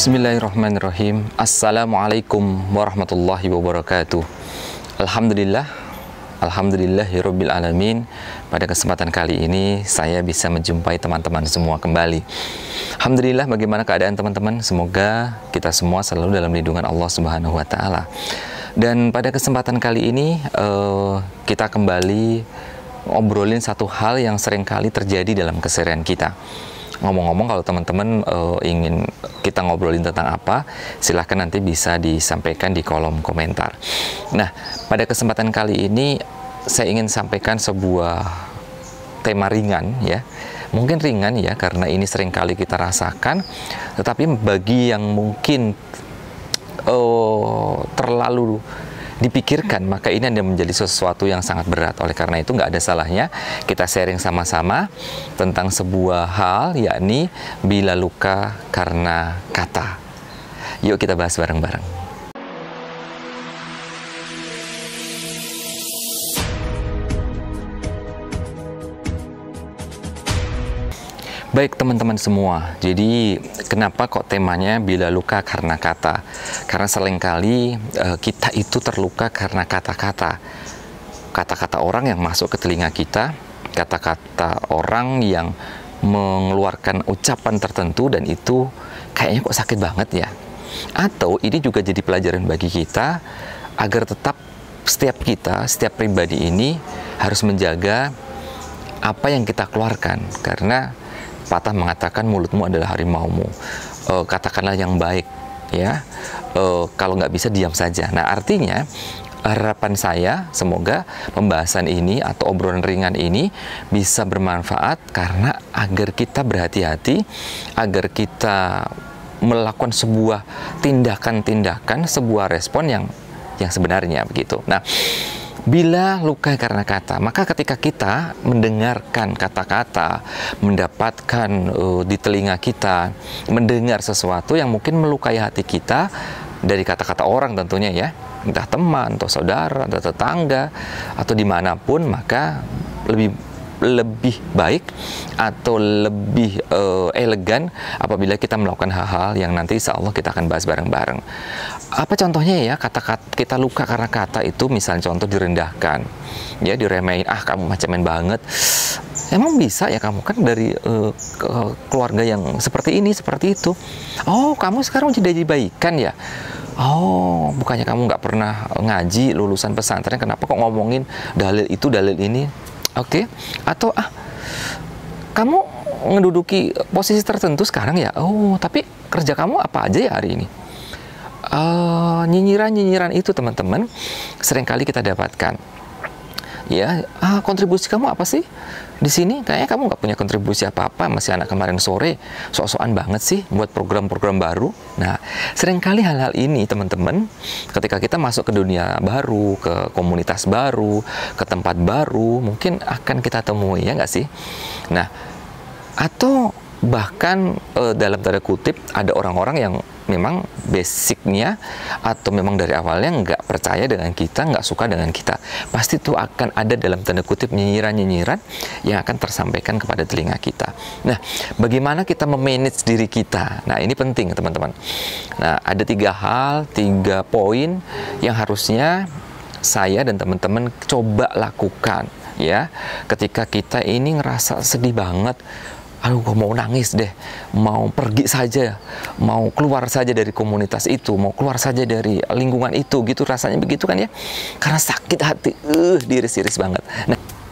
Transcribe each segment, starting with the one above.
Bismillahirrahmanirrahim. Assalamualaikum warahmatullahi wabarakatuh. Alhamdulillahirabbil alamin. Pada kesempatan kali ini saya bisa menjumpai teman-teman semua kembali. Alhamdulillah, bagaimana keadaan teman-teman? Semoga kita semua selalu dalam lindungan Allah Subhanahu wa taala. Dan pada kesempatan kali ini kita kembali ngobrolin satu hal yang seringkali terjadi dalam keseharian kita. Ngomong-ngomong, kalau teman-teman ingin kita ngobrolin tentang apa, silahkan nanti bisa disampaikan di kolom komentar. Nah, pada kesempatan kali ini saya ingin sampaikan sebuah tema ringan ya. Mungkin ringan ya, karena ini seringkali kita rasakan, tetapi bagi yang mungkin terlalu dipikirkan, maka ini ada menjadi sesuatu yang sangat berat. Oleh karena itu nggak ada salahnya kita sharing sama-sama tentang sebuah hal, yakni bila luka karena kata. Yuk kita bahas bareng-bareng. Baik teman-teman semua, jadi kenapa kok temanya bila luka karena kata? Karena seringkali kita itu terluka karena kata-kata. Kata-kata orang yang masuk ke telinga kita, kata-kata orang yang mengeluarkan ucapan tertentu dan itu kayaknya kok sakit banget ya. Atau ini juga jadi pelajaran bagi kita agar tetap setiap pribadi ini harus menjaga apa yang kita keluarkan, karena patah mengatakan mulutmu adalah harimaumu. Katakanlah yang baik ya. Kalau nggak bisa diam saja. Nah, artinya harapan saya semoga pembahasan ini atau obrolan ringan ini bisa bermanfaat, karena agar kita berhati-hati, agar kita melakukan sebuah tindakan-tindakan, sebuah respon yang sebenarnya begitu. Nah, bila luka karena kata, maka ketika kita mendengarkan kata-kata, mendapatkan di telinga kita, mendengar sesuatu yang mungkin melukai hati kita dari kata-kata orang tentunya ya, entah teman, atau saudara, atau tetangga, atau dimanapun, maka lebih baik atau lebih elegan apabila kita melakukan hal-hal yang nanti insya Allah kita akan bahas bareng-bareng. Apa contohnya ya, kata-kata kita luka karena kata itu, misalnya contoh direndahkan, ya, diremehin, kamu macemen banget. Emang bisa ya kamu kan dari keluarga yang seperti ini, seperti itu. Oh, kamu sekarang jadi baikan ya. Oh, bukannya kamu nggak pernah ngaji, lulusan pesantren, kenapa kok ngomongin dalil itu, dalil ini? Oke. Atau kamu menduduki posisi tertentu sekarang ya. Oh, tapi kerja kamu apa aja ya hari ini? Nyinyiran-nyinyiran itu teman-teman seringkali kita dapatkan. Ya, kontribusi kamu apa sih di sini? Kayaknya kamu nggak punya kontribusi apa-apa, masih anak kemarin sore, sok-sokan banget sih buat program-program baru. Nah, seringkali hal-hal ini teman-teman, ketika kita masuk ke dunia baru, ke komunitas baru, ke tempat baru, mungkin akan kita temui, ya nggak sih? Nah, atau bahkan dalam tanda kutip ada orang-orang yang memang basicnya atau memang dari awalnya nggak percaya dengan kita, nggak suka dengan kita. Pasti itu akan ada dalam tanda kutip nyinyiran-nyinyiran yang akan tersampaikan kepada telinga kita. Nah, bagaimana kita memanage diri kita? Nah, ini penting teman-teman. Nah, ada 3 poin yang harusnya saya dan teman-teman coba lakukan ya, ketika kita ini ngerasa sedih banget. Aduh, kok mau nangis deh, mau pergi saja, mau keluar saja dari komunitas itu, mau keluar saja dari lingkungan itu, gitu rasanya begitu kan ya, karena sakit hati, diiris-iris banget.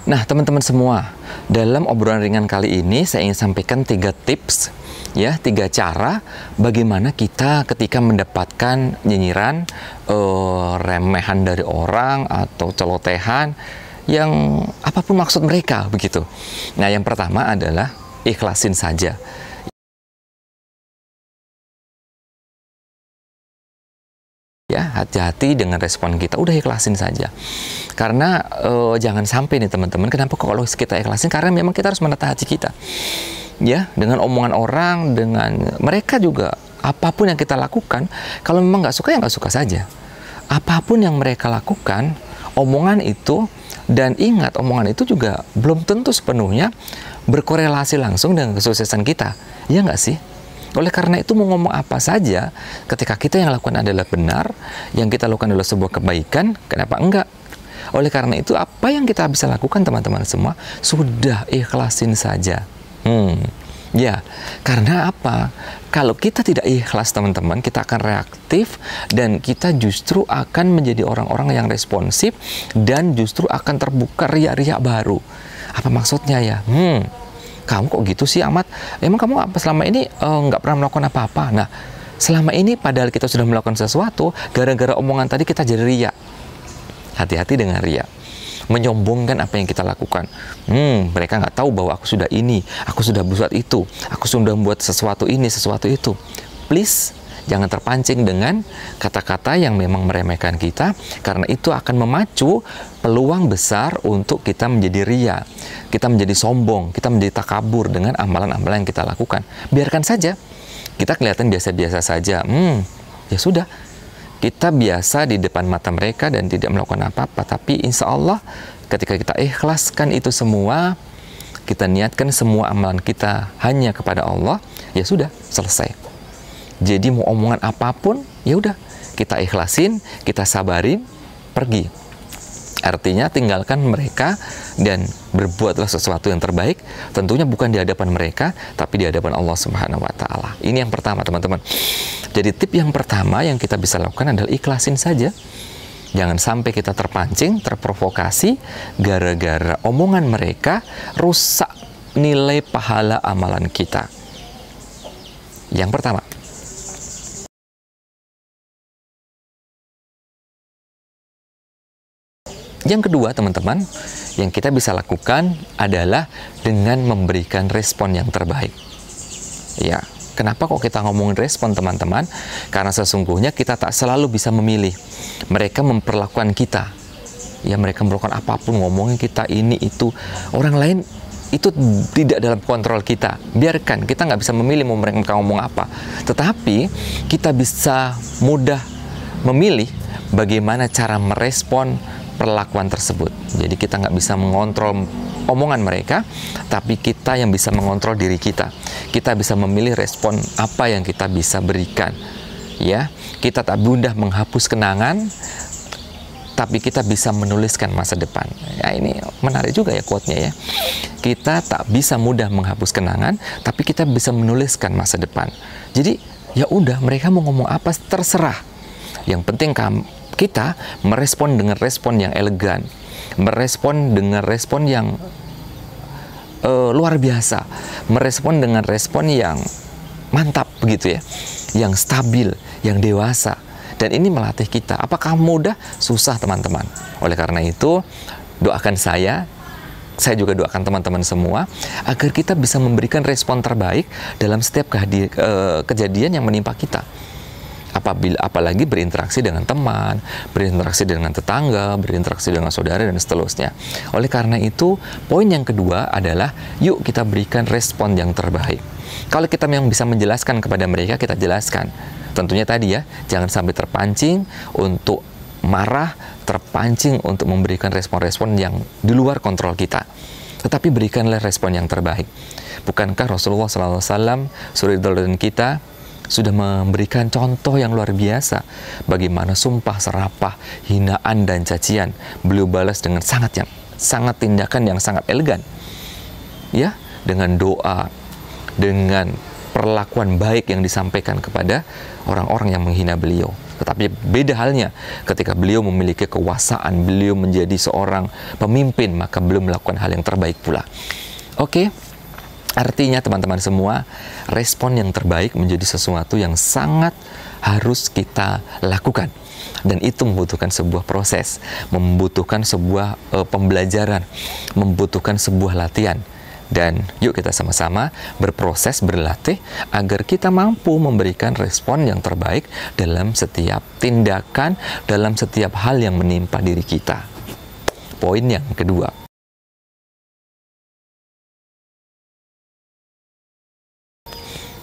Nah teman-teman semua, dalam obrolan ringan kali ini saya ingin sampaikan 3 tips, ya, 3 cara bagaimana kita ketika mendapatkan nyinyiran, remehan dari orang atau celotehan yang apapun maksud mereka begitu. Nah, yang pertama adalah ikhlasin saja. Ya, hati-hati dengan respon kita, udah ikhlasin saja. Karena jangan sampai nih teman-teman, kenapa kok kalau kita ikhlasin? Karena memang kita harus menata hati kita. Ya, dengan omongan orang, dengan mereka juga, apapun yang kita lakukan, kalau memang nggak suka ya nggak suka saja. Apapun yang mereka lakukan, omongan itu, dan ingat omongan itu juga belum tentu sepenuhnya berkorelasi langsung dengan kesuksesan kita, ya nggak sih? Oleh karena itu mau ngomong apa saja, ketika kita yang lakukan adalah benar, yang kita lakukan adalah sebuah kebaikan, kenapa enggak? Oleh karena itu apa yang kita bisa lakukan teman-teman semua, sudah ikhlasin saja. Ya, karena apa? Kalau kita tidak ikhlas teman-teman, kita akan reaktif dan kita justru akan menjadi orang-orang yang responsif dan justru akan terbuka riak-riak baru. Apa maksudnya ya? Kamu kok gitu sih Ahmad? Emang kamu apa selama ini nggak pernah melakukan apa-apa? Nah, selama ini padahal kita sudah melakukan sesuatu, gara-gara omongan tadi kita jadi riak. Hati-hati dengan riak. Menyombongkan apa yang kita lakukan. Mereka nggak tahu bahwa aku sudah ini, aku sudah buat itu, aku sudah membuat sesuatu ini, sesuatu itu. Please, jangan terpancing dengan kata-kata yang memang meremehkan kita, karena itu akan memacu peluang besar untuk kita menjadi ria, kita menjadi sombong, kita menjadi takabur dengan amalan-amalan yang kita lakukan. Biarkan saja, kita kelihatan biasa-biasa saja. Ya sudah, kita biasa di depan mata mereka dan tidak melakukan apa-apa, tapi insya Allah ketika kita ikhlaskan itu semua, kita niatkan semua amalan kita hanya kepada Allah, ya sudah, selesai. Jadi mau omongan apapun, ya udah, kita ikhlasin, kita sabarin, pergi. Artinya tinggalkan mereka dan berbuatlah sesuatu yang terbaik, tentunya bukan di hadapan mereka, tapi di hadapan Allah Subhanahu wa Ta'ala. Ini yang pertama, teman-teman. Jadi tip yang pertama yang kita bisa lakukan adalah ikhlasin saja. Jangan sampai kita terpancing, terprovokasi gara-gara omongan mereka rusak nilai pahala amalan kita. Yang pertama. Yang kedua, teman-teman, yang kita bisa lakukan adalah dengan memberikan respon yang terbaik. Ya, kenapa kok kita ngomongin respon, teman-teman? Karena sesungguhnya kita tak selalu bisa memilih. Mereka memperlakukan kita. Ya, mereka melakukan apapun, ngomongin kita ini, itu. Orang lain itu tidak dalam kontrol kita. Biarkan, kita nggak bisa memilih mau mereka ngomong apa. Tetapi, kita bisa mudah memilih bagaimana cara merespon perlakuan tersebut. Jadi kita nggak bisa mengontrol omongan mereka, tapi kita yang bisa mengontrol diri kita. Kita bisa memilih respon apa yang kita bisa berikan. Ya, kita tak mudah menghapus kenangan, tapi kita bisa menuliskan masa depan. Ya, ini menarik juga ya quote-nya ya. Kita tak bisa mudah menghapus kenangan, tapi kita bisa menuliskan masa depan. Jadi ya udah, mereka mau ngomong apa terserah. Yang penting kita merespon dengan respon yang elegan, merespon dengan respon yang luar biasa, merespon dengan respon yang mantap begitu ya, yang stabil, yang dewasa. Dan ini melatih kita. Apakah mudah? Susah, teman-teman. Oleh karena itu, doakan saya juga doakan teman-teman semua agar kita bisa memberikan respon terbaik dalam setiap kejadian yang menimpa kita. Apalagi berinteraksi dengan teman, berinteraksi dengan tetangga, berinteraksi dengan saudara, dan seterusnya. Oleh karena itu, poin yang kedua adalah yuk kita berikan respon yang terbaik. Kalau kita memang bisa menjelaskan kepada mereka, kita jelaskan. Tentunya tadi ya, jangan sampai terpancing untuk marah, terpancing untuk memberikan respon-respon yang di luar kontrol kita. Tetapi berikanlah respon yang terbaik. Bukankah Rasulullah SAW, suri dan kita, sudah memberikan contoh yang luar biasa bagaimana sumpah serapah, hinaan dan cacian beliau balas dengan sangat tindakan yang sangat elegan, ya, dengan doa, dengan perlakuan baik yang disampaikan kepada orang-orang yang menghina beliau. Tetapi beda halnya ketika beliau memiliki kekuasaan, beliau menjadi seorang pemimpin, maka beliau melakukan hal yang terbaik pula. Oke. Artinya teman-teman semua, respon yang terbaik menjadi sesuatu yang sangat harus kita lakukan. Dan itu membutuhkan sebuah proses, membutuhkan sebuah pembelajaran, membutuhkan sebuah latihan. Dan yuk kita sama-sama berproses, berlatih, agar kita mampu memberikan respon yang terbaik dalam setiap tindakan, dalam setiap hal yang menimpa diri kita. Poin yang kedua.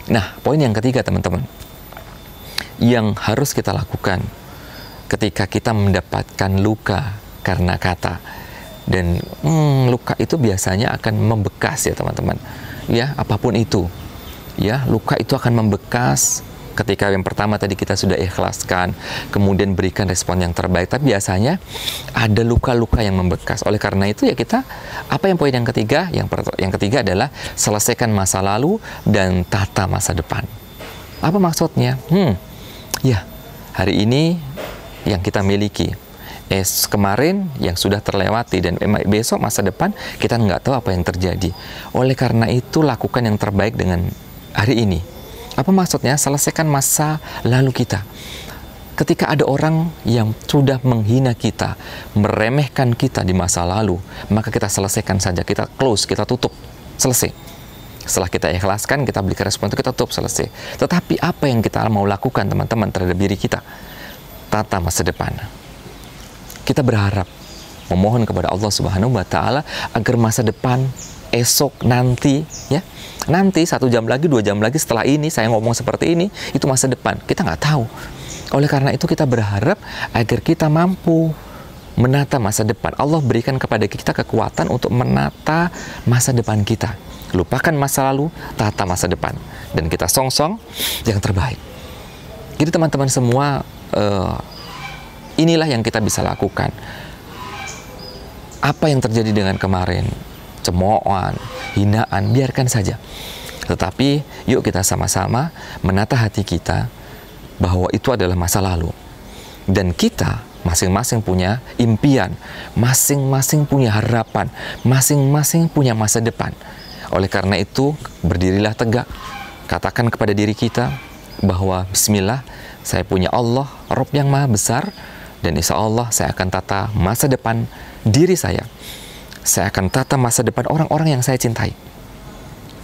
Nah, poin yang ketiga, teman-teman, yang harus kita lakukan ketika kita mendapatkan luka karena kata. Dan luka itu biasanya akan membekas ya, teman-teman. Ya, apapun itu. ya, luka itu akan membekas. Ketika yang pertama tadi kita sudah ikhlaskan, kemudian berikan respon yang terbaik, tapi biasanya ada luka-luka yang membekas. Oleh karena itu ya kita, apa yang poin yang ketiga? Yang ketiga adalah selesaikan masa lalu dan tata masa depan. Apa maksudnya? Ya, hari ini yang kita miliki, kemarin yang sudah terlewati, dan besok masa depan kita nggak tahu apa yang terjadi. Oleh karena itu lakukan yang terbaik dengan hari ini. Apa maksudnya? Selesaikan masa lalu kita. Ketika ada orang yang sudah menghina kita, meremehkan kita di masa lalu, maka kita selesaikan saja, kita close, kita tutup, selesai. Setelah kita ikhlaskan, kita berikan respon itu, kita tutup, selesai. Tetapi apa yang kita mau lakukan teman-teman terhadap diri kita? Tata masa depan. Kita berharap, memohon kepada Allah Subhanahu wa Ta'ala agar masa depan esok, nanti, ya, nanti 1 jam lagi, 2 jam lagi setelah ini saya ngomong seperti ini, itu masa depan, kita nggak tahu. Oleh karena itu kita berharap agar kita mampu menata masa depan. Allah berikan kepada kita kekuatan untuk menata masa depan kita. Lupakan masa lalu, tata masa depan, dan kita songsong yang terbaik. Jadi teman-teman semua, inilah yang kita bisa lakukan. Apa yang terjadi dengan kemarin, cemoohan, hinaan, biarkan saja. Tetapi yuk kita sama-sama menata hati kita bahwa itu adalah masa lalu. Dan kita masing-masing punya impian, masing-masing punya harapan, masing-masing punya masa depan. Oleh karena itu, berdirilah tegak, katakan kepada diri kita bahwa bismillah, saya punya Allah, Rabb yang maha besar, dan insya Allah saya akan tata masa depan diri saya. Saya akan tata masa depan orang-orang yang saya cintai.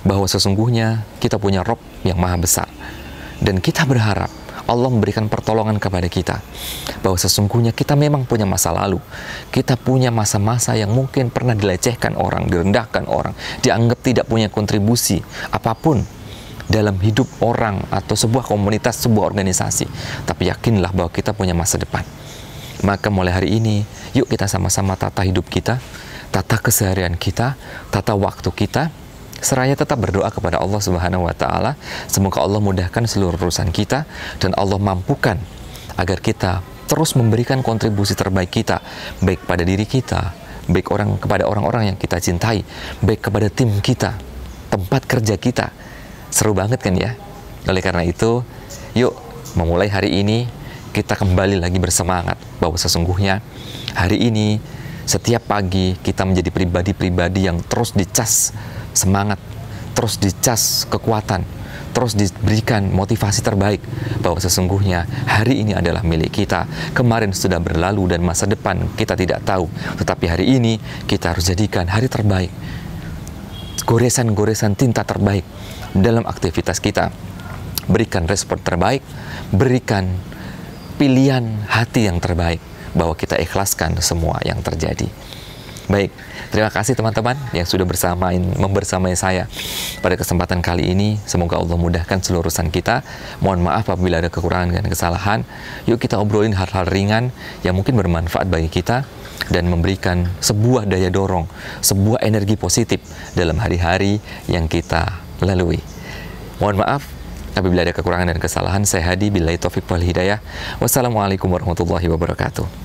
Bahwa sesungguhnya kita punya Rabb yang maha besar. Dan kita berharap Allah memberikan pertolongan kepada kita. Bahwa sesungguhnya kita memang punya masa lalu. Kita punya masa-masa yang mungkin pernah dilecehkan orang, direndahkan orang, dianggap tidak punya kontribusi apapun dalam hidup orang atau sebuah komunitas, sebuah organisasi. Tapi yakinlah bahwa kita punya masa depan. Maka mulai hari ini, yuk kita sama-sama tata hidup kita, tata keseharian kita, tata waktu kita, seraya tetap berdoa kepada Allah Subhanahu wa Ta'ala. Semoga Allah mudahkan seluruh urusan kita, dan Allah mampukan agar kita terus memberikan kontribusi terbaik kita, baik pada diri kita, baik kepada orang-orang yang kita cintai, baik kepada tim kita, tempat kerja kita. Seru banget kan ya? Oleh karena itu, yuk memulai hari ini kita kembali lagi bersemangat bahwa sesungguhnya hari ini setiap pagi kita menjadi pribadi-pribadi yang terus dicas semangat, terus dicas kekuatan, terus diberikan motivasi terbaik bahwa sesungguhnya hari ini adalah milik kita. Kemarin sudah berlalu dan masa depan kita tidak tahu, tetapi hari ini kita harus jadikan hari terbaik, goresan-goresan tinta terbaik dalam aktivitas kita. Berikan respon terbaik, berikan pilihan hati yang terbaik, bahwa kita ikhlaskan semua yang terjadi. Baik, terima kasih teman-teman yang sudah membersamai saya pada kesempatan kali ini. Semoga Allah mudahkan seluruh urusan kita. Mohon maaf apabila ada kekurangan dan kesalahan. Yuk kita obrolin hal-hal ringan yang mungkin bermanfaat bagi kita dan memberikan sebuah daya dorong, sebuah energi positif dalam hari-hari yang kita lalui. Mohon maaf apabila ada kekurangan dan kesalahan. Saya Hadi, billahi taufiq wal hidayah. Wassalamualaikum warahmatullahi wabarakatuh.